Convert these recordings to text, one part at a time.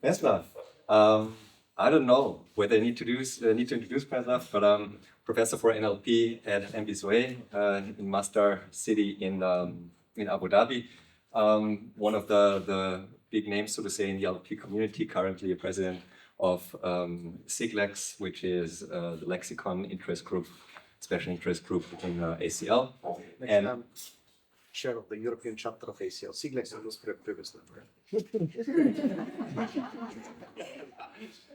Preslav. I don't know whether I need to introduce Preslav, but I'm professor for NLP at MBZUAI in Masdar city in Abu Dhabi. One of the big names, so to say, in the NLP community. Currently, a president of SIGLEX, which is the lexicon interest group, special interest group within ACL. And chair of the European chapter of ACL. SIGLEX was previously.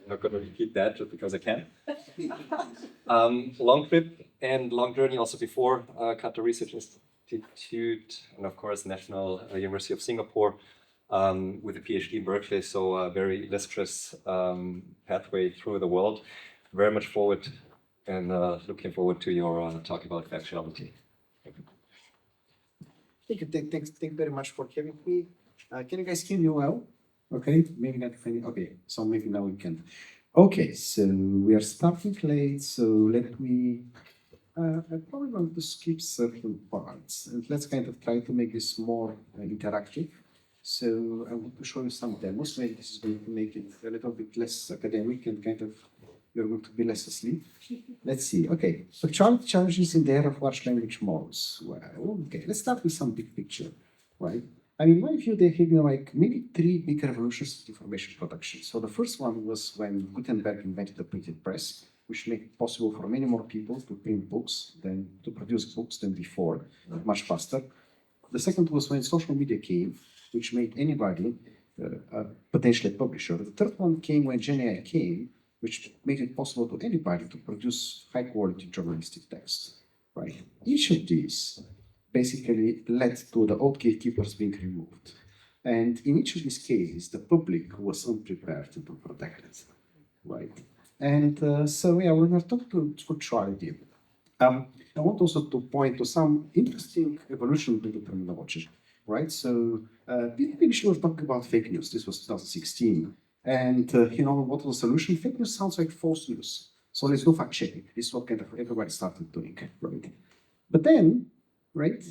I'm not going to repeat that just because I can. Long trip and long journey also before Qatar Research Institute and of course National University of Singapore with a PhD in Berkeley. So a very illustrious pathway through the world. Very much forward and looking forward to your talk about factuality. Thank you. Thank you very much for having me. Can you guys hear me well? Okay, maybe not. Okay, so maybe now we can. Okay, so we are starting late, so let me. I probably want to skip certain parts and let's kind of try to make this more interactive. So I want to show you some demos. Maybe this is going to make it a little bit less academic and kind of you're going to be less asleep. Let's see. Okay, so challenges in the era of large language models. Well, okay, let's start with some big picture, right? I mean, in my view, there have been like maybe three big revolutions in information production. So the first one was when Gutenberg invented the printed press, which made it possible for many more people to print books than to produce books than before, much faster. The second was when social media came, which made anybody potentially a publisher. The third one came when Gen AI came, which made it possible to anybody to produce high-quality journalistic text, right? Each of these basically led to the old gatekeepers being removed. And in each of these cases, the public was unprepared to be protected, right? And so, yeah, when we're talking to factuality, I want also to point to some interesting evolution in the terminology, right? So, we initially were talking about fake news. This was 2016. And, what was the solution? Fake news sounds like false news. So let's do fact checking. This is what kind of everybody started doing, right? But then, right,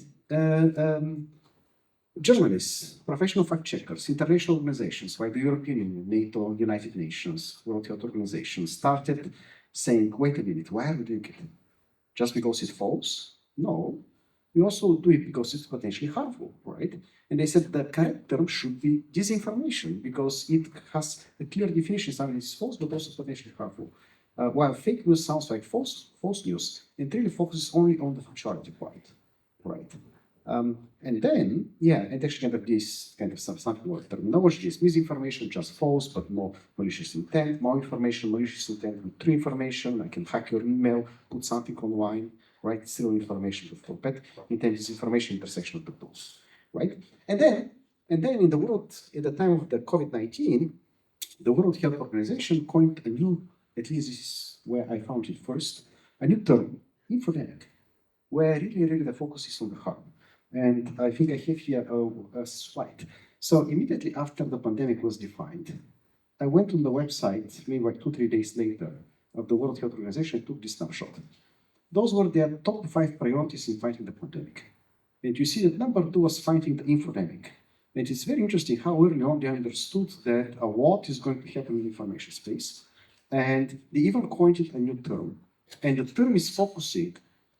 journalists, professional fact checkers, international organizations like the European Union, NATO, United Nations, World Health Organization started saying, wait a minute, why are we doing it? Just because it's false? No. We also do it because it's potentially harmful, right? And they said the correct term should be disinformation because it has a clear definition. Something is false, but also potentially harmful. While fake news sounds like false news, it really focuses only on the factuality part, right? And then, yeah, and actually kind of this kind of something more terminology is misinformation, just false, but more malicious intent, malinformation, malicious intent with true information. I can hack your email, put something online, right? Still information with bad intent, disinformation, intersection of the tools, right? And then in the world, at the time of the COVID-19, the World Health Organization coined a new, at least this is where I found it first, a new term, infodemic, where really the focus is on the harm. And I think I have here a slide. So immediately after the pandemic was defined, I went on the website, maybe like 2-3 days later, of the World Health Organization and took this snapshot. Those were their top 5 priorities in fighting the pandemic. And you see that number 2 was fighting the infodemic. And it's very interesting how early on they understood that a lot is going to happen in the information space. And they even coined it a new term. And the term is focusing,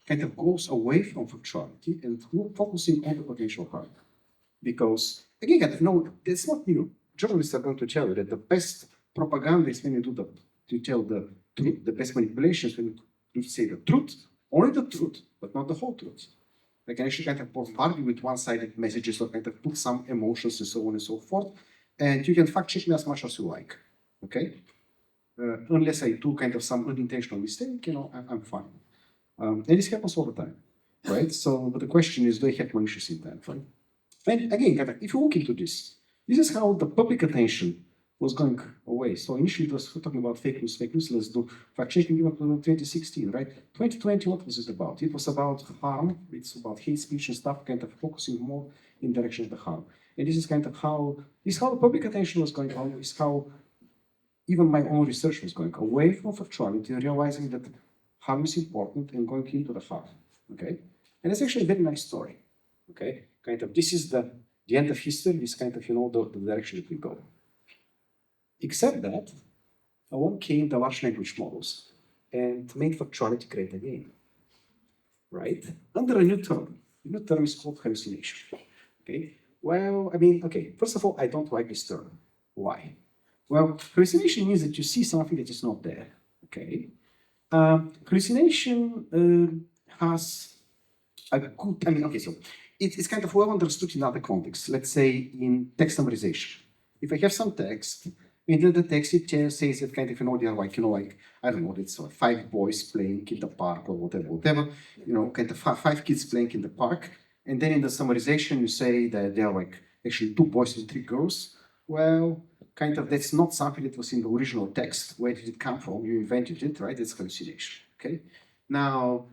kind of goes away from factuality and focusing on the potential harm. Because, again, it's not new. Journalists are going to tell you that the best propaganda is when you tell the truth, the best manipulation is when you say the truth, only the truth, but not the whole truth. They can actually kind of bombard you with one-sided messages or kind of put some emotions and so on and so forth. And you can fact check me as much as you like, okay? Unless I do kind of some unintentional mistake, I'm fine. And this happens all the time, right? So but the question is, do they have malicious intent, right? And again, if you look into this is how the public attention was going away. So initially it was talking about fake news, let's do fact checking even from 2016, right? 2020, what was it about? It was about harm, it's about hate speech and stuff, kind of focusing more in the direction of the harm. And this is kind of how the public attention was going on, is how even my own research was going away from factuality, realizing that harm is important and going into the harm, okay? And it's actually a very nice story, okay? Kind of, this is the end of history, this kind of, the direction that we go. Except that along came the large language models and made factuality great again, right? Under a new term. The new term is called hallucination. Okay. Well, I mean, okay. First of all, I don't like this term. Why? Well, hallucination means that you see something that is not there. Okay. Hallucination has a good. I mean, okay. So it's kind of well understood in other contexts. Let's say in text summarization. If I have some text, in the text it says that kind of like I don't know, it's 5 boys playing in the park or whatever, kind of five kids playing in the park, and then in the summarization you say that there are like actually 2 boys and 3 girls. Well, kind of that's not something that was in the original text. Where did it come from? You invented it, right? It's hallucination. Okay. Now,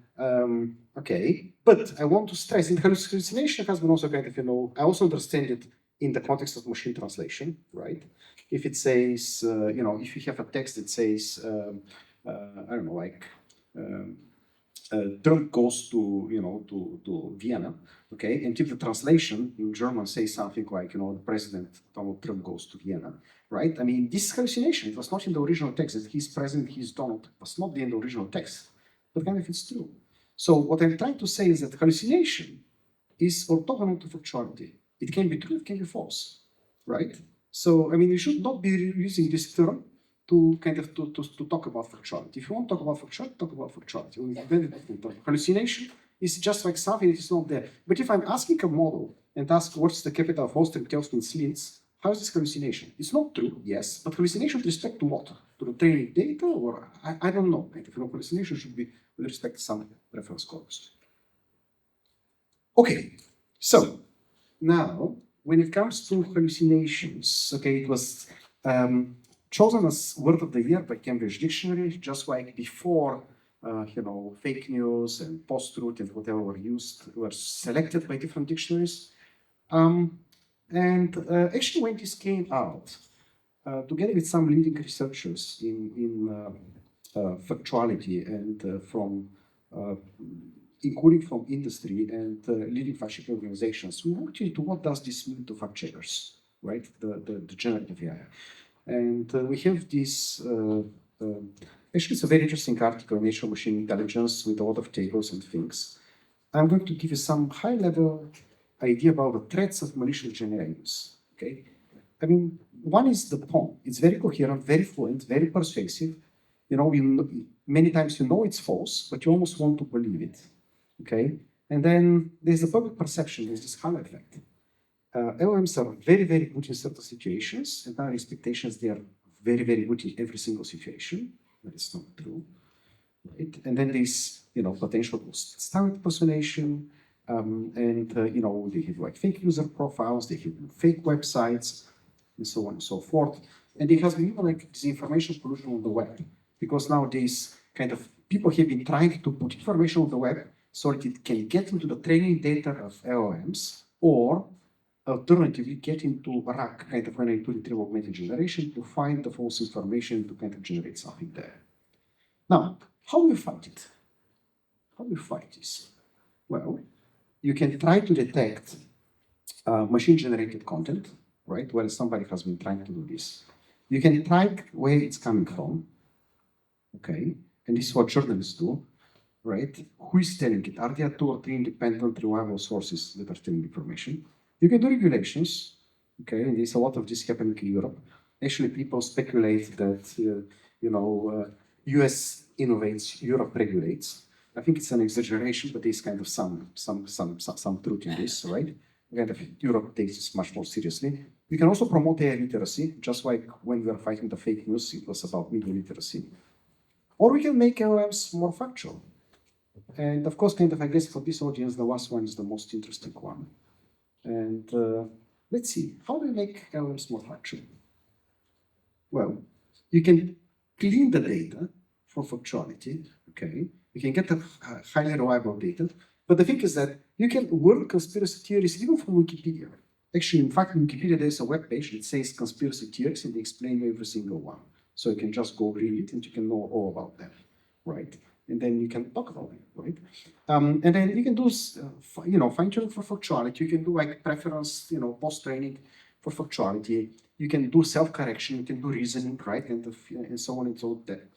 okay, but I want to stress in hallucination has been also kind of I also understand it in the context of machine translation, right? If it says, if you have a text that says, I don't know, like Trump goes to Vienna, okay, and if the translation in German says something like, the President Donald Trump goes to Vienna, right? I mean, this is hallucination. It was not in the original text. That he's President, he's Donald, was not in the original text, but kind of it's true. So what I'm trying to say is that hallucination is orthogonal to factuality. It can be true, it can be false, right? So, I mean, you should not be using this term to kind of to talk about factuality. If you want to talk about factuality, talk about factuality. Hallucination is just like something that is not there. But if I'm asking a model and ask what's the capital of Austria tells me it's Linz, how is this hallucination? It's not true, yes, but hallucination with respect to what? To the training data, or I don't know. Kind of, hallucination should be with respect to some reference corpus. Okay, so now when it comes to hallucinations, okay, it was chosen as word of the year by Cambridge Dictionary, just like before, fake news and post-truth and whatever were selected by different dictionaries. Actually, when this came out, together with some leading researchers in factuality and from including from industry and leading fact checking organizations, we looked into what does this mean to fact checkers, right? The generative AI. And we have this, actually it's a very interesting article in Nature Machine Intelligence with a lot of tables and things. I'm going to give you some high-level idea about the threats of malicious generations, okay? I mean, one is the poem. It's very coherent, very fluent, very persuasive. Many times it's false, but you almost want to believe it, okay? And then there's the public perception, there's this halo effect. LLMs are very, very good in certain situations, and our expectations, they are very, very good in every single situation. That is not true, right? And then there's, potential standard impersonation, they have like fake user profiles, they have fake websites, and so on and so forth. And there has been even like disinformation pollution on the web, because nowadays kind of people have been trying to put information on the web so that it can get into the training data of LLMs, or alternatively get into RAG, kind of into retrieval augmented generation, to find the false information to kind of generate something there. Now, how do you fight it? How do you fight this? Well, you can try to detect machine-generated content, right? Where somebody has been trying to do this. You can track where it's coming from, okay? And this is what journalists do, right? Who is telling it? Are there 2 or 3 independent, reliable sources that are telling information? You can do regulations, okay? And there's a lot of this happening in Europe. Actually, people speculate that, US innovates, Europe regulates. I think it's an exaggeration, but there's kind of some truth in this, right? Kind of Europe takes this much more seriously. We can also promote AI literacy, just like when we were fighting the fake news, it was about media literacy. Or we can make LLMs more factual. And of course, kind of, I guess for this audience, the last one is the most interesting one. And let's see, how do we make LLMs more factual? Well, you can clean the data for factuality, okay? You can get a highly reliable data, but the thing is that you can learn conspiracy theories even from Wikipedia. Actually, in fact, in Wikipedia, there's a web page that says conspiracy theories, and they explain every single one. So you can just go read it, and you can know all about them, right? And then you can talk about it, right? And then you can do, fine-tuning for factuality. You can do like preference, post-training. for factuality. You can do self-correction, you can do reasoning, right? And so on and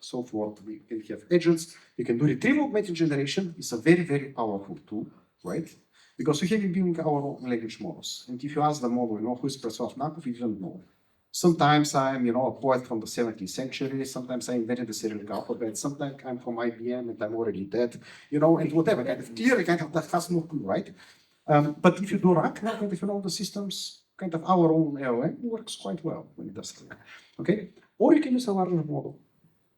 so forth. You can have agents, you can do retrieval augmented generation. It's a very, very powerful tool, right? Because we have been building our own language models. And if you ask the model, who is Preslav Nakov, you don't know. Sometimes I'm, a poet from the 17th century. Sometimes I invented the Cyrillic alphabet. Sometimes I'm from IBM and I'm already dead, and whatever kind of theory that has no clue, right? But if you do RAC, if you know the systems, our own LLM works quite well when it does that. Okay? Or you can use a larger model.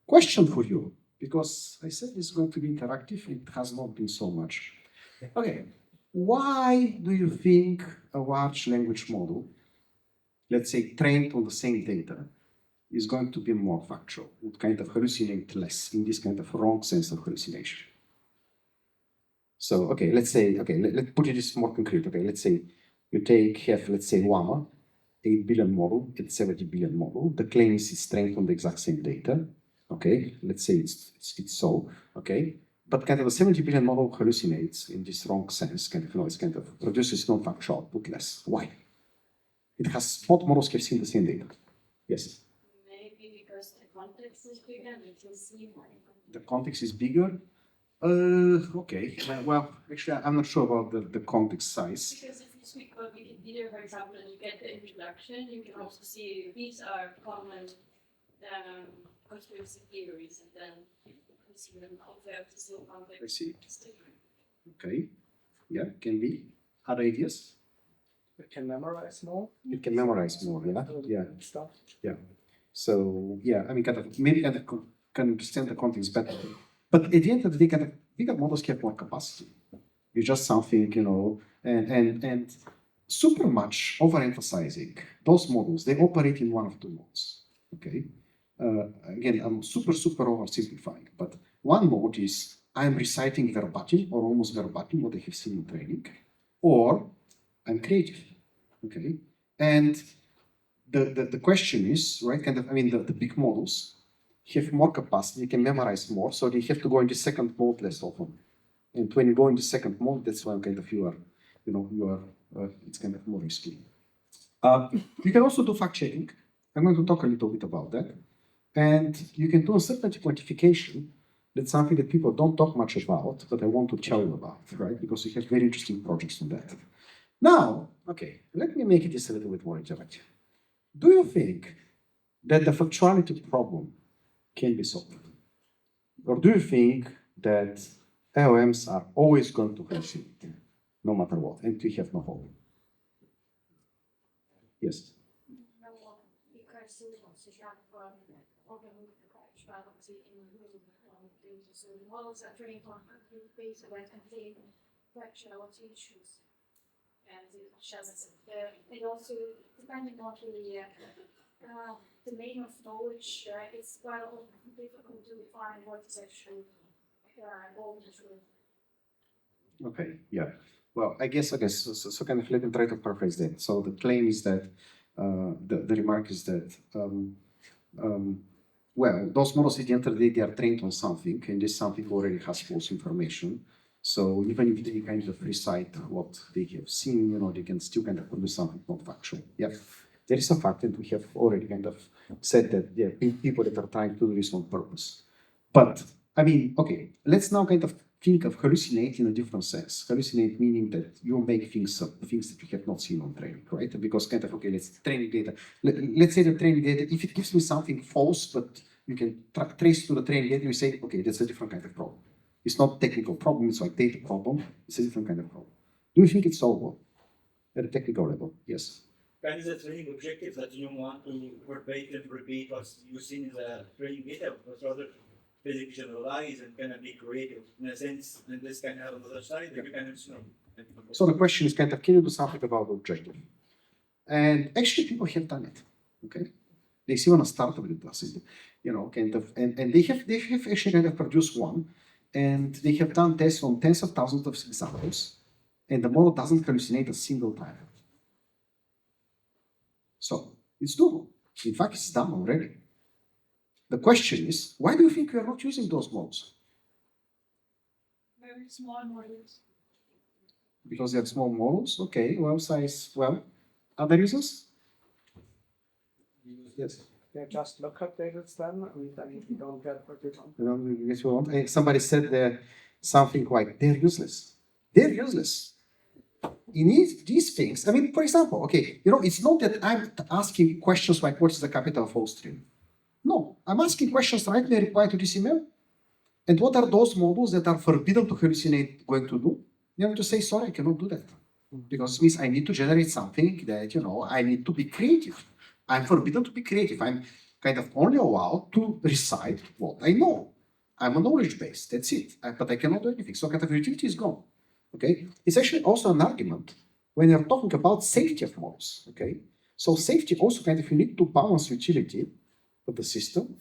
Question for you, because I said it's going to be interactive, it has not been so much. Okay, why do you think a large language model, let's say trained on the same data, is going to be more factual, would hallucinate less in this wrong sense of hallucination? So, okay, let's say, let's put it more concrete. Okay, let's say you have, let's say, Llama, 8 billion model, it's 70 billion model. The claim is it's trained on the exact same data. Okay, let's say it's so, okay. But the 70 billion model hallucinates in this wrong sense, produces non-factual output less. Why? It has, both models have seen the same data. Yes? Maybe because the context is bigger, we can see more. The context is bigger? Okay. Well, actually, I'm not sure about the context size. Because if you speak about Wikipedia, for example, and you get the introduction, you can also see these are common conspiracy theories, and then you see them observe the same context. I see. Okay. Yeah, can be. Other ideas? It can memorize more. It can memorize more, yeah? Yeah. Stuff. Yeah. So, yeah, I mean, maybe can understand the context better. But at the end of the day, bigger models have more capacity. It's just something, and super much overemphasizing those models. They operate in one of two modes. Okay. Again, I'm super oversimplifying, but one mode is I'm reciting verbatim or almost verbatim what I have seen in training, or I'm creative. Okay. And the question is, right, the big models have more capacity, they can memorize more, so they have to go into second mode less often. And when you go into second mode, that's when it's more risky. You can also do fact checking. I'm going to talk a little bit about that. And you can do uncertainty quantification. That's something that people don't talk much about, but I want to tell you about, right? Because we have very interesting projects on that. Now, okay, let me make it just a little bit more interactive. Do you think that the factuality problem can be solved? Or do you think that LLMs are always going to hallucinate, no matter what, and we have no hope? Yes? No, because you have factuality in so the models are trained on based on contain factuality issues. And also depending on the domain of knowledge, it's quite difficult to define what is actually all the truth. Okay, yeah. Well, I guess, so let me try to paraphrase that. So the claim is that, the remark is that, well, those models at the end of the day, they are trained on something, and this something already has false information. So even if they recite what they have seen, they can still produce something not factual. Yeah, there is a fact, and we have already said that there are people that are trying to do this on purpose. But I mean, okay, let's now think of hallucinate in a different sense. Hallucinate meaning that you make things up, things that you have not seen on training, right? Because okay, let's training data. Let's say the training data, if it gives me something false, but you can trace to the training data, you say, okay, that's a different kind of problem. It's not a technical problem, it's like data problem. It's a different kind of problem. Do you think it's solvable at a technical level? Yes. Kind of the training objective that you want to repeat what you've seen in the training data, but rather basically generalize and be creative in a sense, and this can have on the other side that you can So the question is can you do something about the objective? And actually people have done it. Okay. They see on a startup that does it, and they have actually produced one. And they have done tests on tens of thousands of examples, and the model doesn't hallucinate a single time. So it's doable. In fact, it's done already. The question is, why do you think we are not using those models? Very small models. Because they are small models? Okay, well, other reasons? Yes. They just look updated then, and then you don't get what you want. You know, yes, we want. Somebody said something like they're useless. They're useless. In these things, I mean, for example, okay, you know, it's not that I'm asking questions like what is the capital of Austria. No, I'm asking questions right in reply to this email. And what are those models that are forbidden to hallucinate going to do? You have to say, sorry, I cannot do that. Because it means I need to generate something that, you know, I need to be creative. I'm forbidden to be creative. I'm kind of only allowed to recite what I know. I'm a knowledge base, that's it. But I cannot do anything. So kind of utility is gone. Okay? It's actually also an argument when you're talking about safety of models. Okay? So safety also kind of you need to balance utility of the system.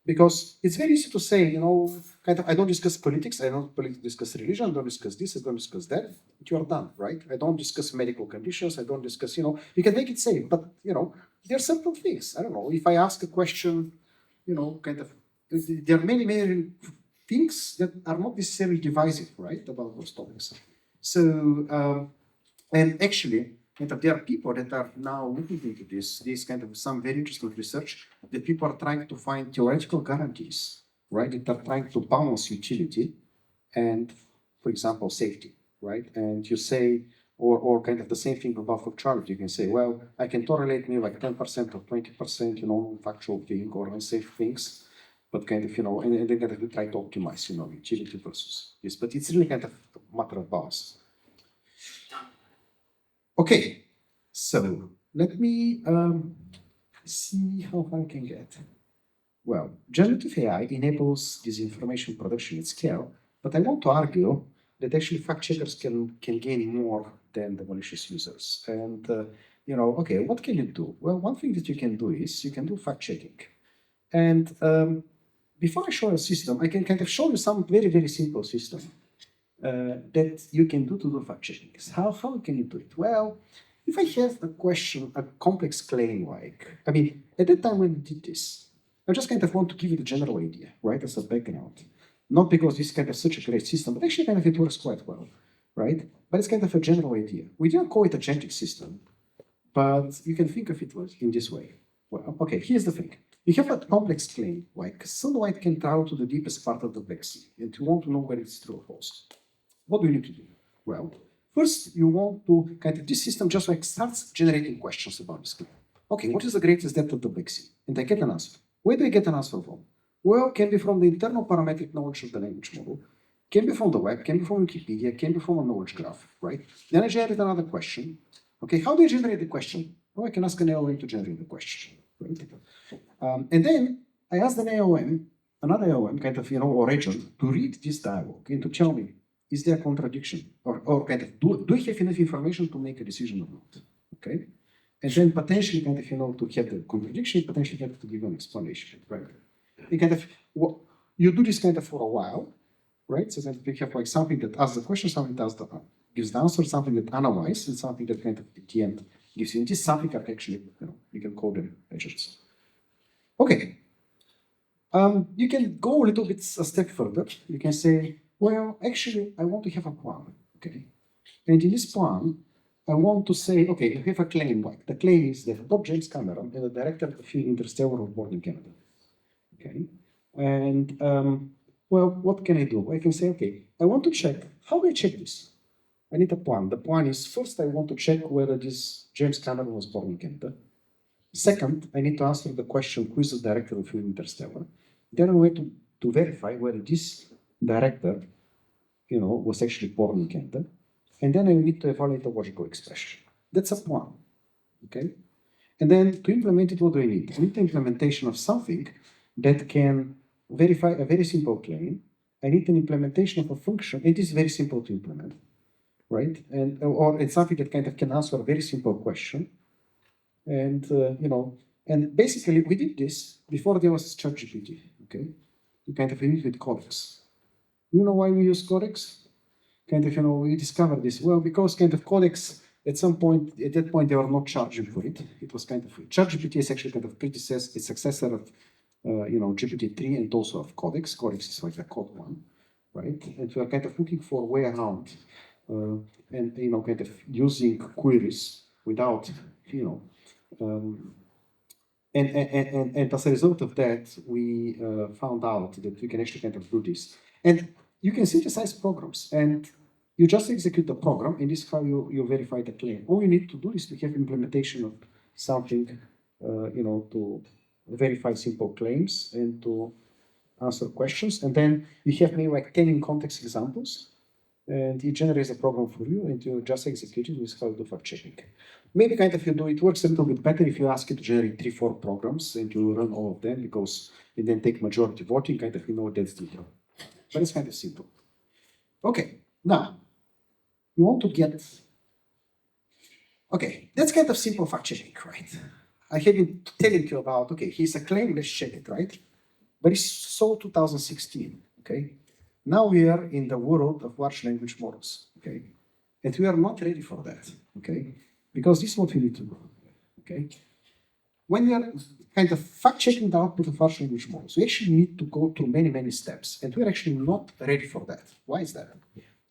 Because it's very easy to say, you know, kind of, I don't discuss politics, I don't discuss religion, I don't discuss this, I don't discuss that. You are done, right? I don't discuss medical conditions, I don't discuss, you know, you can make it safe, but, you know, there are certain things. I don't know, if I ask a question, you know, kind of, there are many, many things that are not necessarily divisive, right, about those topics. So, and actually, there are people that are now looking into this kind of some very interesting research that people are trying to find theoretical guarantees, right? That are trying to balance utility and, for example, safety, right? And you say, or kind of the same thing about factuality. You can say, well, I can correlate me like 10% or 20%, you know, factual thing or unsafe things, but kind of, you know, and then kind of we try to optimize, you know, utility versus this. But it's really kind of a matter of balance. Okay, so let me see how far I can get. Well, generative AI enables disinformation production at scale, but I want to argue that actually fact checkers can gain more than the malicious users. And you know, okay, what can you do? Well, one thing that you can do is you can do fact checking. And before I show a system, I can kind of show you some very, very simple system that you can do to do fact checking. How can you do it? Well, if I have a question, a complex claim like, I mean, at that time when we did this, I just kind of want to give you the general idea, right, as a background. Not because this is kind of such a great system, but actually kind of it works quite well, right? But it's kind of a general idea. We didn't call it a agentic system, but you can think of it in this way. Well, okay, here's the thing. You have a complex claim, like sunlight can travel to the deepest part of the Black Sea, and you want to know whether it's true or false. What do you need to do? Well, first you want to kind of, this system just like starts generating questions about this claim. Okay, what is the greatest depth of the Black Sea? And I get an answer. Where do I get an answer from? Well, can be from the internal parametric knowledge of the language model, can be from the web, can be from Wikipedia, can be from a knowledge graph, right? Then I generate another question. Okay, how do I generate the question? Well, I can ask an LLM to generate the question, right? And then I ask an LLM, another LLM, kind of, you know, or region, to read this dialogue and to tell me, is there a contradiction? Or kind of, do I have enough information to make a decision or not? Okay? And then potentially kind of, you know, to have the contradiction, potentially have to give an explanation, right? You kind of, you do this kind of for a while, right? So that we have like something that asks the question, something that gives the answer, something that analyzes, and something that kind of at the end gives you. And this something that actually, you know, you can call them agents. Okay. You can go a little bit a step further. You can say, well, actually, I want to have a plan, okay? And in this plan, I want to say, okay, you have a claim, like the claim is that Bob James Cameron is the director of the film Interstellar was born in Canada, okay? And, well, what can I do? I can say, okay, I want to check, how do I check this? I need a plan. The plan is, first I want to check whether this James Cameron was born in Canada. Second, I need to answer the question, who is the director of the film Interstellar? Then I want to verify whether this director, you know, was actually born in Canada. And then I need to evaluate the logical expression. That's a plan, okay? And then to implement it, what do I need? I need the implementation of something that can verify a very simple claim. I need an implementation of a function. It is very simple to implement, right? And or it's something that kind of can answer a very simple question. And you know, and basically we did this before there was ChatGPT. Okay, we kind of use with codecs. You know why we use codecs? Kind of, you know, we discovered this. Well, because kind of codecs at that point they were not charging for it. It was kind of free. ChatGPT is actually kind of predecessor, it's successor of you know, GPT-3 and also of codecs. Codecs is like the code one, right? And we are kind of looking for a way around and you know, kind of using queries without, you know, And as a result of that, we found out that we can actually kind of do this. And you can synthesize programs, and you just execute the program, and this is how you verify the claim. All you need to do is to have implementation of something, to verify simple claims and to answer questions. And then you have maybe like 10 in context examples, and it generates a program for you, and you just execute it. This is how you do fact checking. Maybe kind of it works a little bit better if you ask it to generate 3-4 programs and you run all of them, because it then take majority voting, kind of that's detail. But it's kind of simple. Okay, now you want to get. Okay, that's kind of simple fact checking, right? I have been telling you about, okay, here's a claim, let's check it, right? But it's so 2016, okay? Now we are in the world of large language models, okay? And we are not ready for that, okay? Because this is what we need to do, okay? When we are kind of fact-checking the output of large language models, we actually need to go through many, many steps, and we're actually not ready for that. Why is that?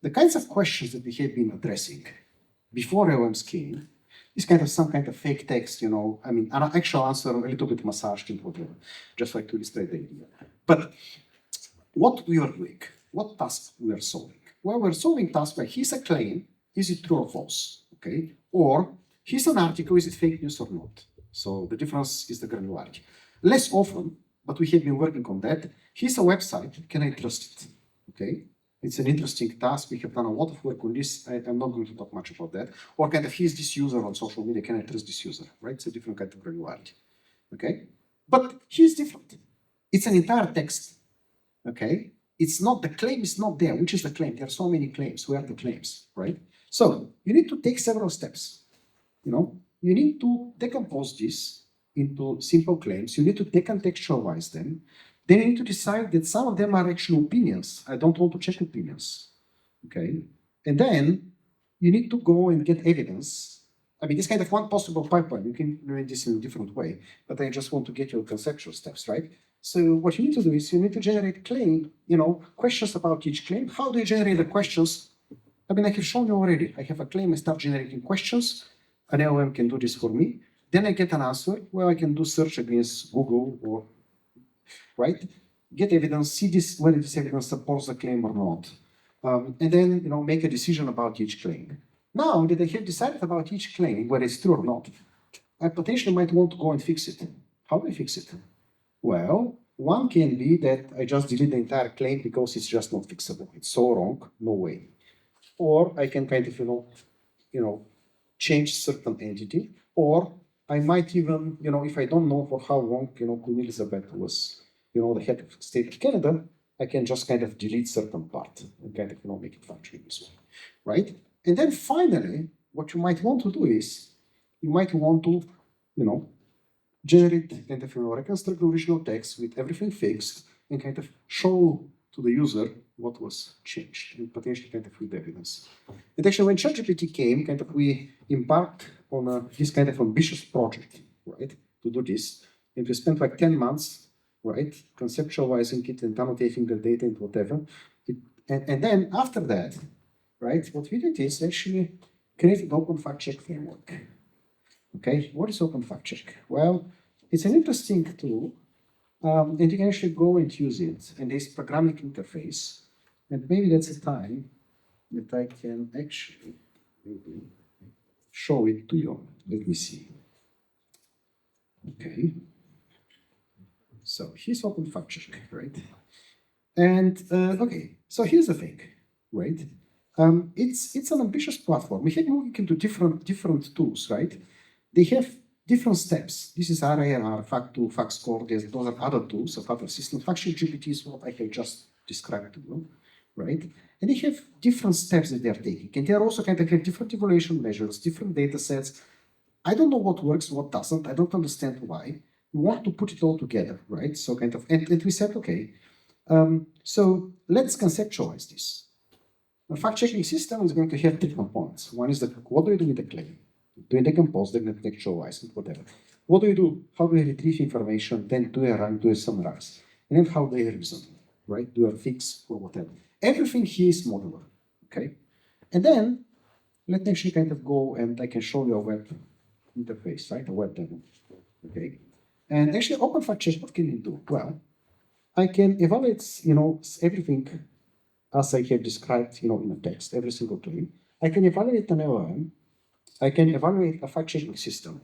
The kinds of questions that we have been addressing before LLMs came is kind of some kind of fake text, I mean, an actual answer a little bit massaged into whatever, just like to illustrate the idea. But what we are doing, what task we are solving? Well, we're solving tasks like, here's a claim, is it true or false, okay? Or here's an article, is it fake news or not? So the difference is the granularity. Less often, but we have been working on that. Here's a website, can I trust it, okay? It's an interesting task. We have done a lot of work on this. I'm not going to talk much about that. Or kind of, here's this user on social media, can I trust this user, right? It's a different kind of granularity, okay? But here's different. It's an entire text, okay? It's not, the claim is not there. Which is the claim? There are so many claims. Where are the claims, right? So you need to take several steps. You need to decompose this into simple claims. You need to decontextualize them. Then you need to decide that some of them are actual opinions. I don't want to check opinions, okay? And then you need to go and get evidence. I mean, it's kind of one possible pipeline. You can read this in a different way, but I just want to get your conceptual steps, right? So what you need to do is you need to generate claim, questions about each claim. How do you generate the questions? I mean, I have shown you already. I have a claim, I start generating questions. An LLM can do this for me. Then I get an answer. Well, I can do search against Google or, right? Get evidence, see this, whether this evidence supports the claim or not. And then, make a decision about each claim. Now that I have decided about each claim, whether it's true or not, I potentially might want to go and fix it. How do I fix it? Well, one can be that I just delete the entire claim because it's just not fixable. It's so wrong, no way. Or I can kind of, change certain entity. Or I might even, if I don't know for how long, Queen Elizabeth was, the head of state of Canada, I can just kind of delete certain part and kind of, make it functional this way, right? And then finally, what you might want to do is, you might want to, generate kind of, reconstruct the original text with everything fixed and kind of show to the user what was changed and potentially kind of with evidence. And actually, when ChatGPT came, kind of we embarked on this kind of ambitious project, right, to do this. And we spent like 10 months, right, conceptualizing it and annotating the data and whatever. And then after that, right, what we did is actually create an open fact check framework. Okay, what is open fact check? Well, it's an interesting tool, and you can actually go and use it. And there's programming interface, and maybe that's a time that I can actually maybe show it to you. Let me see. Okay. So here's open fact check, right? And okay, so here's the thing, right? It's an ambitious platform. We can do different tools, right? They have different steps. This is RAR, Fact2, FactScore. Those are other tools of other systems. FactualGPT is what I have just described to you, right? And they have different steps that they are taking. And they are also kind of have different evaluation measures, different data sets. I don't know what works, what doesn't. I don't understand why. We want to put it all together, right? So kind of, and we said, okay, so let's conceptualize this. A fact-checking system is going to have 3 components. One is what do you do with the claim? Do you decompose, do you contextualize it, whatever? What do you do? How do you retrieve information? Then do you run, do you summarize? And then how do you reason, right? Do you fix or whatever? Everything here is modular, okay? And then let me actually kind of go and I can show you a web interface, right? A web demo, okay? And actually, open fact check, what can you do? Well, I can evaluate, everything as I have described, in a text, every single claim. I can evaluate an LLM. I can evaluate a fact-checking system.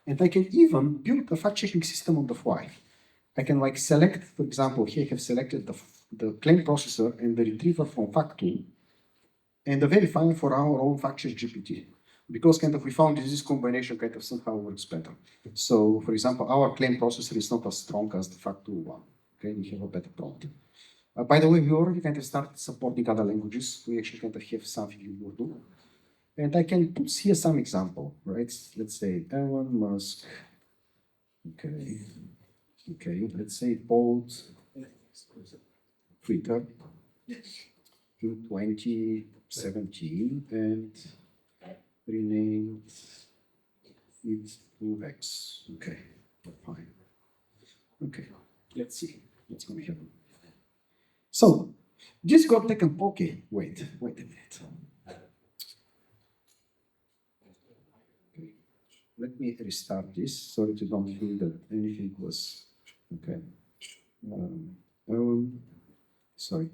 And I can even build a fact-checking system on the fly. I can select, for example, here I have selected the claim processor and the retriever from Factu and the verifier for our own fact-check GPT. Because we found this combination somehow works better. So, for example, our claim processor is not as strong as the Factu one. Okay, we have a better prompt. By the way, we already started supporting other languages. We actually have something in Urdu. And I can put here some example, right? Let's say Elon Musk. Okay. Okay, let's say bought Twitter in 2017 and renamed it to X. Okay, fine. Okay, let's see what's going to happen. So, this got taken. Okay, wait a minute. Okay. Let me restart this. Sorry to don't feel that anything was okay. Sorry.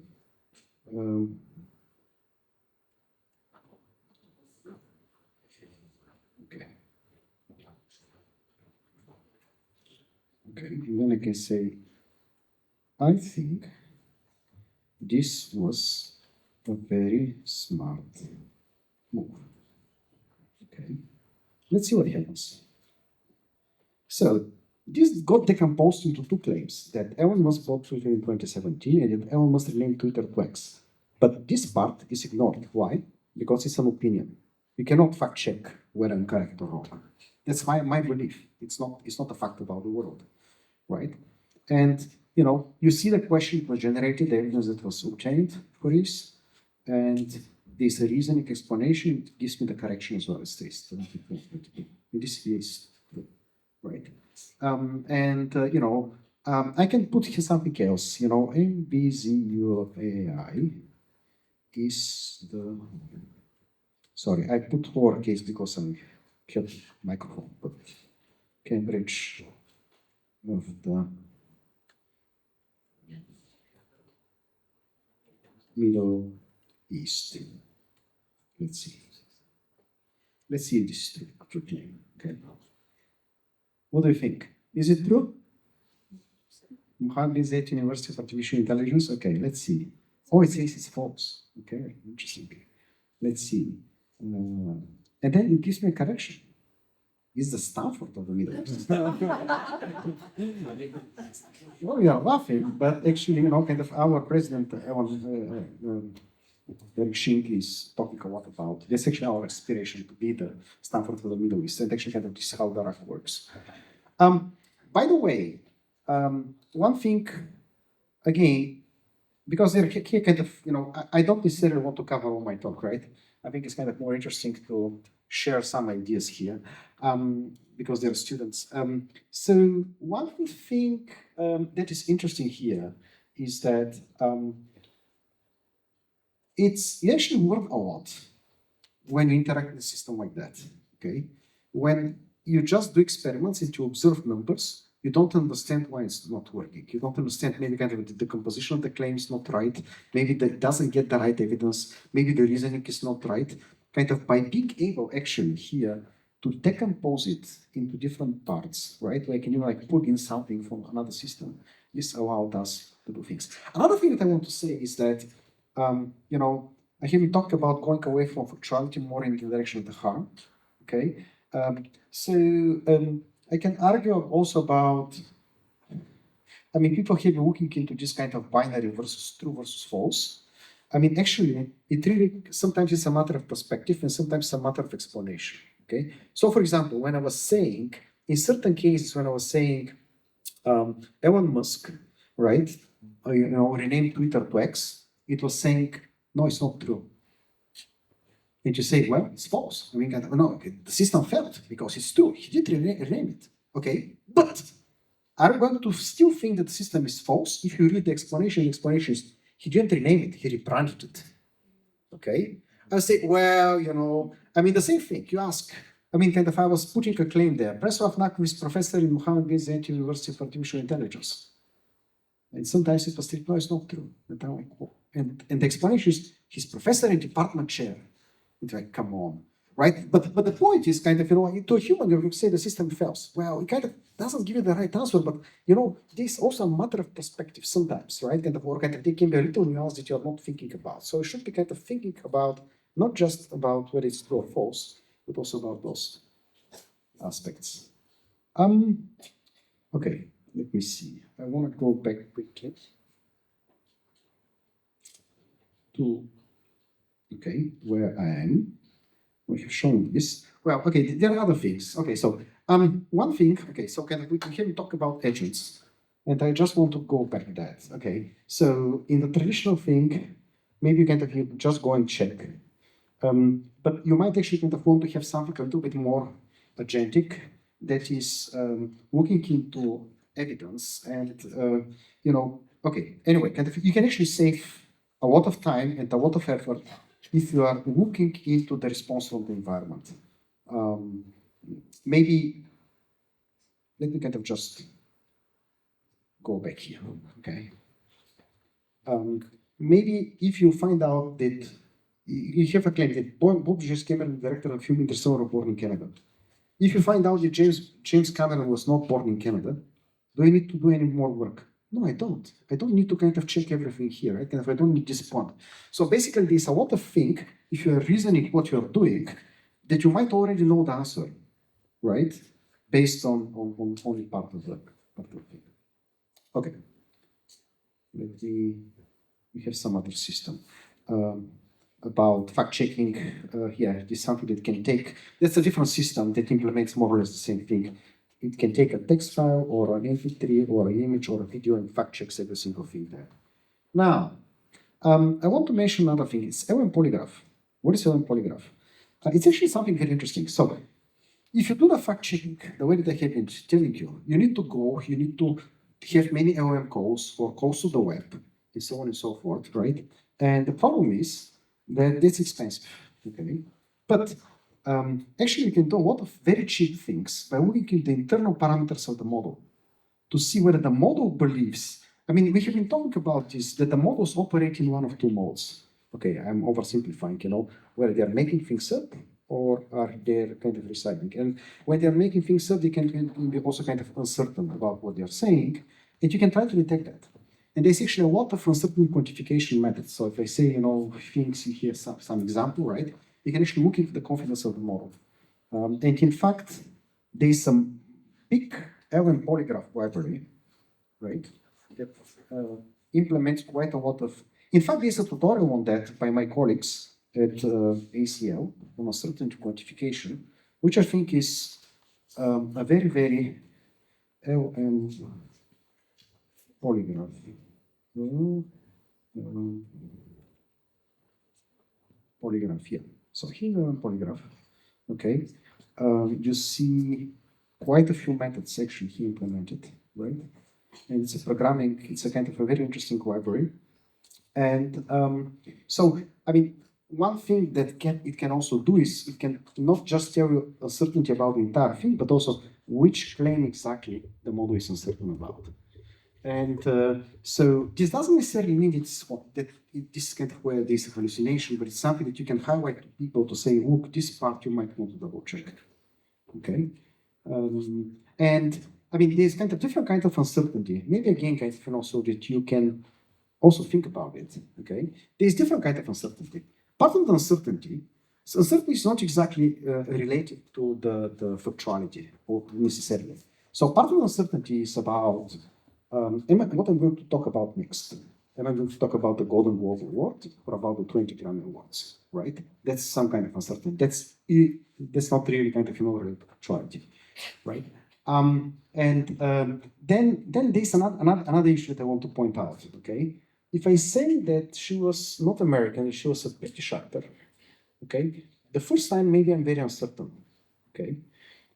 Okay. Okay, and then I can say, I think this was a very smart move. Okay, let's see what happens. So this got decomposed into two claims, that Elon Musk bought Twitter in 2017 and that Elon Musk renamed Twitter to X. But this part is ignored. Why? Because it's an opinion. You cannot fact check whether I'm correct or wrong. That's my belief. It's not a fact about the world, right? And you see the question was generated, the evidence that was obtained for this, and there's a reasoning explanation. It gives me the correction as well as this. In this case, right? I can put here something else. MBZUAI is the. Sorry, I put lowercase because I'm kept microphone, but Cambridge of the Middle East. Let's see. Let's see if this is true claim. Okay. What do you think? Is it true? Mohammed Zayed University of Artificial Intelligence. Okay, let's see. Oh, it says it's false. Okay, interesting. Let's see. And then it gives me a correction. It's the Stanford of the Middle East. Well, we are laughing, but actually, our president, Eric Shink, is talking a lot about this. Actually, our aspiration to be the Stanford of the Middle East, and actually, this is how the RAC works. By the way, one thing, again, because here I don't necessarily want to cover all my talk, right? I think it's more interesting to share some ideas here because they're students. So one thing that is interesting here is that you actually learn a lot when you interact with a system like that, okay? When you just do experiments and you observe numbers, you don't understand why it's not working. You don't understand maybe the composition of the claim is not right. Maybe that doesn't get the right evidence. Maybe the reasoning is not right. By being able actually here to decompose it into different parts, right? Put in something from another system. This allowed us to do things. Another thing that I want to say is that, I hear you talk about going away from factuality more in the direction of the harm, okay? I can argue also about, people here looking into this binary versus true versus false. Actually, it really, sometimes it's a matter of perspective and sometimes it's a matter of explanation, okay? So, for example, when I was saying, in certain cases, when I was saying Elon Musk, right, renamed Twitter to X, it was saying, no, it's not true. And you say, well, it's false. No, the system failed because it's true. He did rename it. Okay, but are you going to still think that the system is false if you read the explanation? The explanation is he didn't rename it, he rebranded it. Okay, I say, well, the same thing. You ask I mean, kind of, I was putting a claim there. Preslav Nakov is professor in Mohammed bin Zayed University of Artificial Intelligence. And sometimes it was strict, no, it's not true. And I'm like, oh. And the explanation is he's professor and department chair. It's like, come on, right? But the point is kind of, to a human, you would say the system fails. Well, it kind of doesn't give you the right answer, but this is also a matter of perspective sometimes, right? Kind of, or kind of there can be a little nuance that you're not thinking about. So you should be kind of thinking about not just about whether it's true or false, but also about those aspects. Okay, let me see. I want to go back quickly to, okay, where I am. We have shown this. Well, okay, there are other things. Okay, so one thing, okay, so kind of we can talk about agents, and I just want to go back to that. Okay, so in the traditional thing, maybe you kind of just go and check. But you might actually kind of want to have something a little bit more agentic that is looking into evidence and, okay, anyway, kind of you can actually save a lot of time and a lot of effort if you are looking into the response from the environment. Maybe, let me kind of just go back here, okay? Maybe if you find out that you have a claim that Bob James Cameron, director of Human Interstellar, was born in Canada. If you find out that James Cameron was not born in Canada, do I need to do any more work? No, I don't. I don't need to kind of check everything here. Right? Kind of, I don't need this point. So basically, there's a lot of things, if you are reasoning what you're doing, that you might already know the answer, right? Based on only part of the thing. Okay. We have some other system. About fact-checking, this is something that can take, that's a different system that implements more or less the same thing. It can take a text file or an MP3 or an image or a video and fact-checks every single thing there. Now, I want to mention another thing. It's LLM polygraph. What is LLM polygraph? It's actually something very interesting. So, if you do the fact-checking, the way that I have been telling you, you need to have many LLM calls or calls to the web, and so on and so forth, right? And the problem is that it's expensive, okay? But actually, you can do a lot of very cheap things by looking at the internal parameters of the model to see whether the model believes. I mean, we have been talking about this, that the models operate in one of two modes. Okay, I'm oversimplifying, whether they're making things up or are they kind of reciting. And when they're making things up, they can be also kind of uncertain about what they're saying, and you can try to detect that. And there's actually a lot of uncertain quantification methods. So if I say, things here, some example, right? You can actually look into the confidence of the model. And in fact, there's some big LLM polygraph library, right? That implements quite a lot of. In fact, there's a tutorial on that by my colleagues at ACL on uncertainty quantification, which I think is a very, very LLM polygraph. Polygraph here. So here's a polygraph. Okay. You see quite a few methods actually he implemented, right? And it's a kind of a very interesting library. And so, I mean, one thing that it can also do is it can not just tell you uncertainty about the entire thing, but also which claim exactly the model is uncertain about. And so this doesn't necessarily mean this is kind of where there's a hallucination, but it's something that you can highlight to people to say, look, this part you might want to double check. Okay. And I mean, there's kind of different kind of uncertainty. Maybe again, kind of, so that you can also think about it. Okay. There's different kind of uncertainty. Part of the uncertainty is not exactly related to the factuality or necessarily. So part of the uncertainty is about what I'm going to talk about next. Am I going to talk about the Golden Globe Award or about the 20 Grammy Awards, right? That's some kind of uncertainty. That's not really kind of related to factuality, right? Then there's another issue that I want to point out, okay? If I say that she was not American, she was a British actor, okay? The first time, maybe I'm very uncertain, okay?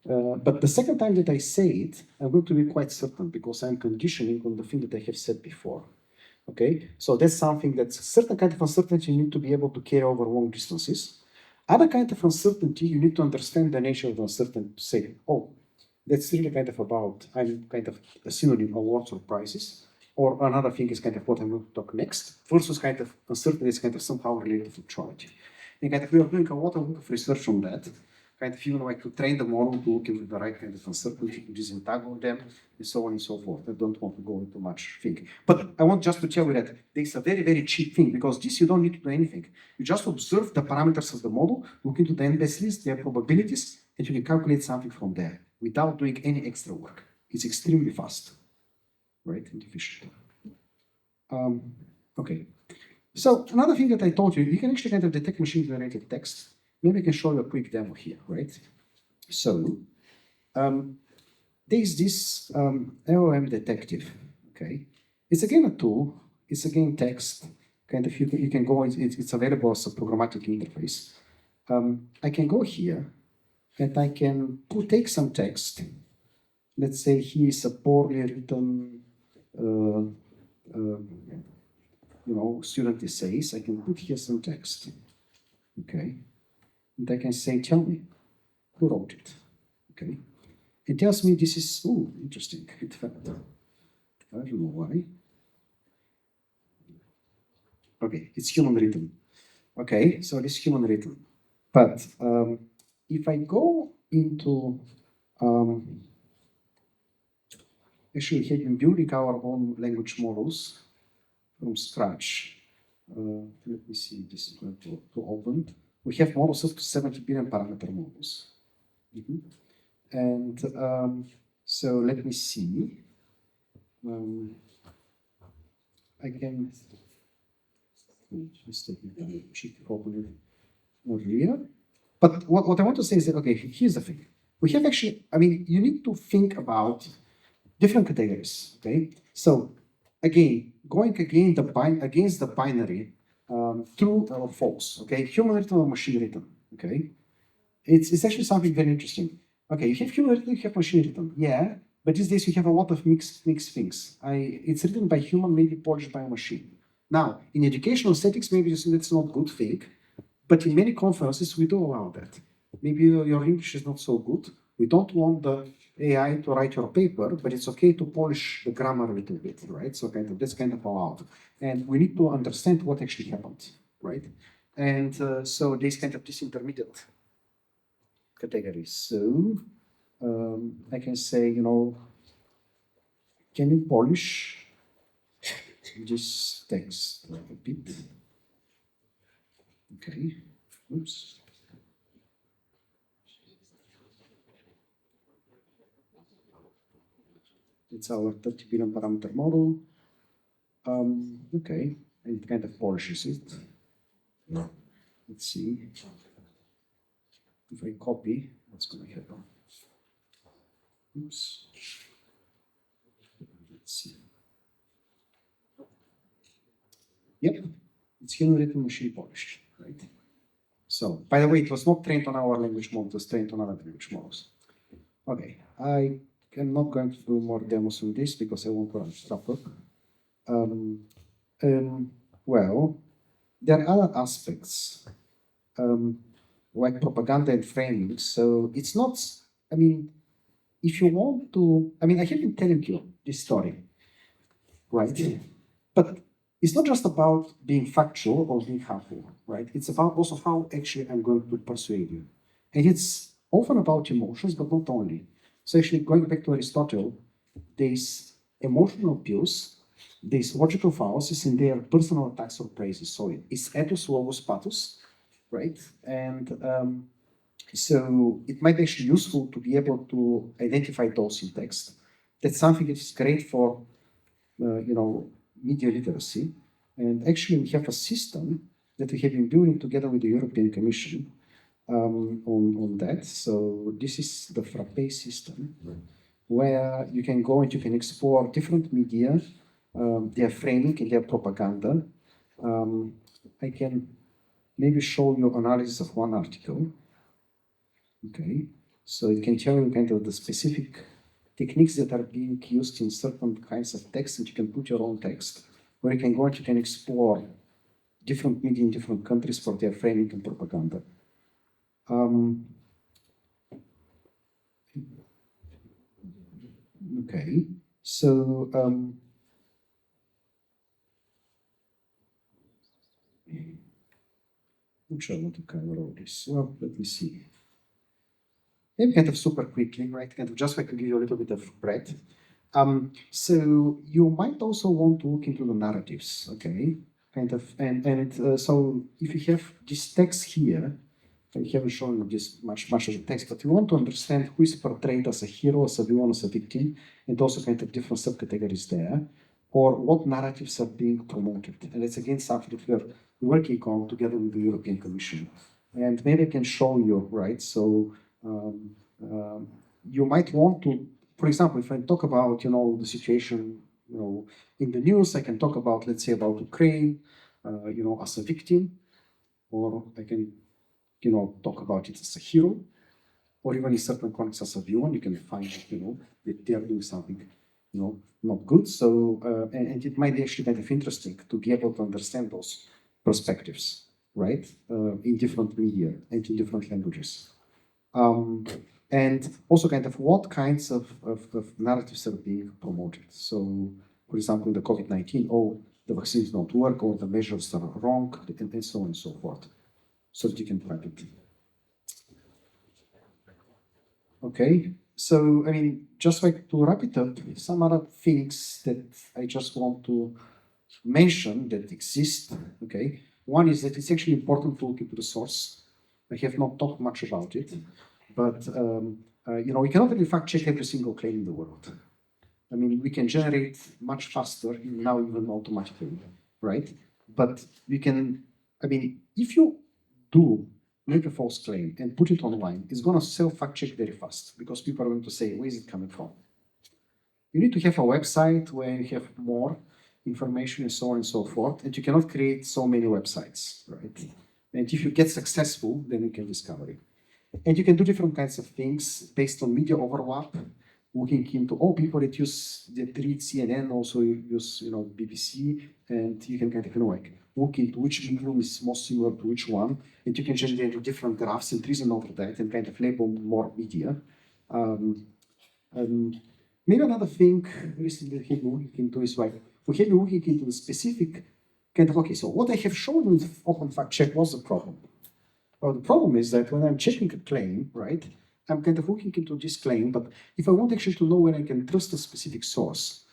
But the second time that I say it, I'm going to be quite certain because I'm conditioning on the thing that I have said before. Okay, so that's something that's a certain kind of uncertainty you need to be able to carry over long distances. Other kind of uncertainty, you need to understand the nature of the uncertainty to say, oh, that's really kind of about, I'm kind of a synonym of awards or prizes, or another thing is kind of what I'm going to talk next, versus kind of uncertainty is kind of somehow related to factuality. And kind of we are doing a lot of research on that, kind of even like to train the model to look into the right kind of uncertainty, to disentangle them, and so on and so forth. I don't want to go into much thing. But I want just to tell you that this is a very, very cheap thing, because this you don't need to do anything. You just observe the parameters of the model, look into the NBS list, their probabilities, and you can calculate something from there without doing any extra work. It's extremely fast, right, and efficient. Okay. So another thing that I told you, you can actually kind of detect machine-generated text. Maybe I can show you a quick demo here, right? So there's this LLM detective, okay? It's again a tool. It's again text. Kind of you can go. It's available as a programmatic interface. I can go here, and I can take some text. Let's say he is a poorly written, student essays. I can put here some text, okay? And I can say, tell me, who wrote it, okay? It tells me this is, interesting, it failed. I don't know why. Okay, it's human written. Okay, so it's human written. But if I go into, actually we have been building our own language models from scratch. Let me see, this is going to open. We have models up to 70 billion parameter models. And so let me see. I can just open it over here. But what I want to say is that, okay, here's the thing. We have actually, you need to think about different categories, okay? So again, going against the binary, true or false, okay? Human written or machine written, okay? It's actually something very interesting. Okay, you have human written, you have machine written, yeah, but these days you have a lot of mixed things. It's written by human, maybe polished by a machine. Now, in educational settings, maybe that's not a good thing, but in many conferences, we do allow that. Maybe your English is not so good. We don't want the AI to write your paper, but it's okay to polish the grammar a little bit, right? So that's kind of allowed. And we need to understand what actually happened, right? And so there's kind of this intermediate categories. So I can say, can you polish this text a bit? Okay. Oops. It's our 30 billion parameter model. Okay, and it kind of polishes it. Let's see. If I copy, what's going to happen? Oops. Let's see. Yep, it's human written machine polished, right? So, by the way, it was not trained on our language model, it was trained on other language models. Okay, I am not going to do more demos on this because I want to stop up. Well, there are other aspects like propaganda and framing. So it's not, if you want to, I have been telling you this story, right? But it's not just about being factual or being harmful, right? It's about also how actually I'm going to persuade you. And it's often about emotions, but not only. So actually going back to Aristotle, there's emotional abuse, there's logical fallacies, and there are personal attacks or praises. So it's ethos, logos, pathos, right? And so it might be actually useful to be able to identify those in text. That's something that is great for, media literacy. And actually we have a system that we have been building together with the European Commission on that. So this is the Frappe system, where you can go and you can explore different media, their framing and their propaganda. I can maybe show you analysis of one article. Okay, so it can tell you kind of the specific techniques that are being used in certain kinds of text, and you can put your own text, or you can go and you can explore different media in different countries for their framing and propaganda. Okay, so I'm sure I want to cover all this. Well, let me see. Maybe kind of super quickly, right? Kind of just like to give you a little bit of breadth. So you might also want to look into the narratives, okay? Kind of, so if you have this text here, I haven't shown you this much of the text, but you want to understand who is portrayed as a hero, as a villain, as a victim, and also kind of different subcategories there, or what narratives are being promoted. And it's again something that we're working on together with the European Commission. And maybe I can show you, right? So you might want to, for example, if I talk about, the situation, in the news, I can talk about, let's say, about Ukraine, as a victim, or I can talk about it as a hero, or even in certain contexts as a villain. You can find, that they are doing something, not good. So, and it might be actually kind of interesting to be able to understand those perspectives, right, in different media and in different languages. And also kind of what kinds of narratives are being promoted. So, for example, the COVID-19, the vaccines don't work, or the measures are wrong, and so on and so forth. So that you can find it. Okay, so I mean, just like to wrap it up, some other things that I just want to mention that exist. Okay, one is that it's actually important to look into the source. I have not talked much about it, but we cannot really fact check every single claim in the world. I mean, we can generate much faster now, even automatically, right? But we can. I mean, if you do make a false claim and put it online, it's going to self-fact check very fast because people are going to say, where is it coming from? You need to have a website where you have more information and so on and so forth, and you cannot create so many websites, right? And if you get successful, then you can discover it. And you can do different kinds of things based on media overlap, looking into all people that read CNN also use BBC, and you can kind of like look into which medium is most similar to which one, and you can generate different graphs and reason over that and kind of label more media. Maybe another thing recently we have been looking into is like we have been looking into the specific kind of so what I have shown with Open Fact Check was the problem. Well, the problem is that when I'm checking a claim, right, I'm kind of looking into this claim, but if I want actually to know when I can trust a specific source,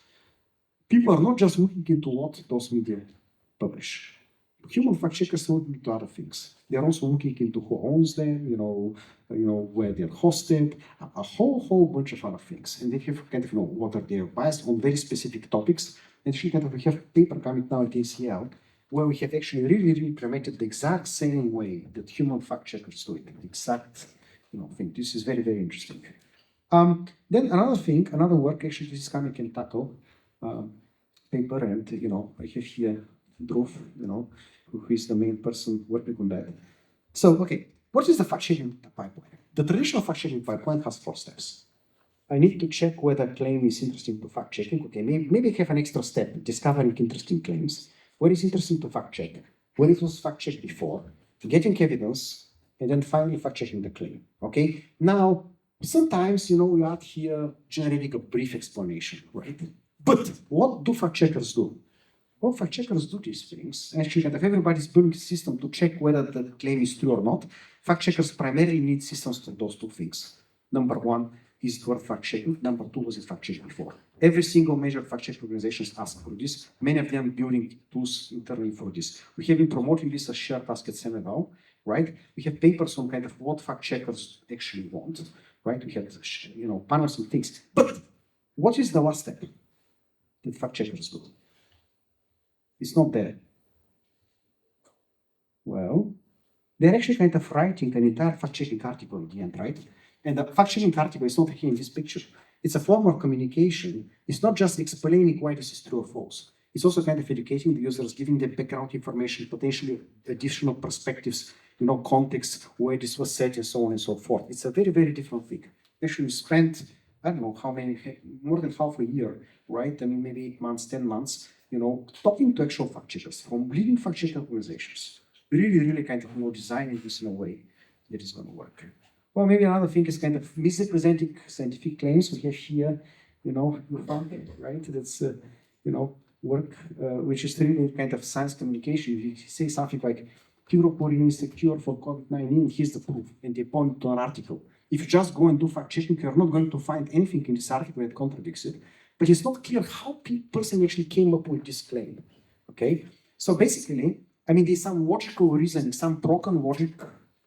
people are not just looking into what those media publish. Human fact checkers are looking into other things. They are also looking into who owns them, where they're hosted, a whole bunch of other things. And they have kind of what are their bias on very specific topics. And actually kind of we have a paper coming now at ACL where we have actually really implemented the exact same way that human fact checkers do it. The exact thing. This is very, very interesting. Then another work actually this is coming in tackle paper, and I have here Dhruv, who is the main person working on that. So, okay, what is the fact-checking pipeline? The traditional fact-checking pipeline has 4 steps. I need to check whether a claim is interesting to fact-checking. Okay, maybe I have an extra step, discovering interesting claims. What is interesting to fact-check? When it was fact-checked before, getting evidence, and then finally fact-checking the claim. Okay, now sometimes we are here generating a brief explanation, right? But what do fact-checkers do? Well, fact-checkers do these things. Actually, if everybody's building a system to check whether the claim is true or not, fact-checkers primarily need systems for those 2 things. Number 1 is the word fact-checking. Number 2 was it fact-checking before. Every single major fact-check organizations ask for this. Many of them building tools internally for this. We have been promoting this as shared task at Senegal, right? We have papers on kind of what fact-checkers actually want, right? We have panels and things. But what is the last step that fact-checkers do? It's not there. Well, they're actually kind of writing an entire fact-checking article at the end, right? And the fact-checking article is not here in this picture. It's a form of communication. It's not just explaining why this is true or false. It's also kind of educating the users, giving them background information, potentially additional perspectives, context, where this was said, and so on and so forth. It's a very, very different thing. Actually, we spent, I don't know how many, more than half a year, right? I mean, maybe 8 months, 10 months, talking to actual fact checkers from leading fact check organizations, really kind of designing this in a way it is going to work. Well, maybe another thing is kind of misrepresenting scientific claims. We have here, you found it, right? That's, work which is really kind of science communication. If you say something like, Curoporin is the cure for COVID-19, here's the proof, and they point to an article. If you just go and do fact-checking, you're not going to find anything in this article that contradicts it. But it's not clear how person actually came up with this claim, okay? So basically, there's some logical reasoning, some broken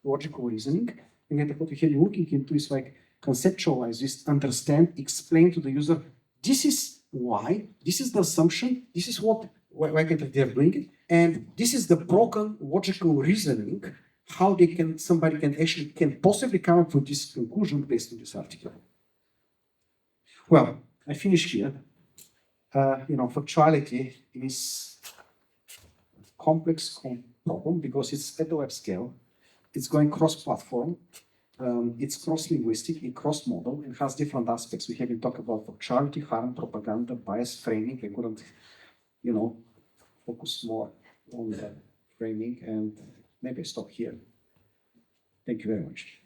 logical reasoning, and then what we are looking into is like conceptualize this, understand, explain to the user, this is why, this is the assumption, this is why they're doing it, and this is the broken logical reasoning, how somebody can possibly come up with this conclusion based on this article. Well, I finish here. Factuality is a complex problem because it's at the web scale. It's going cross-platform. It's cross-linguistic, it's cross-model, and has different aspects. We haven't talked about factuality, harm, propaganda, bias, framing. I couldn't, focus more on the framing, and maybe I stop here. Thank you very much.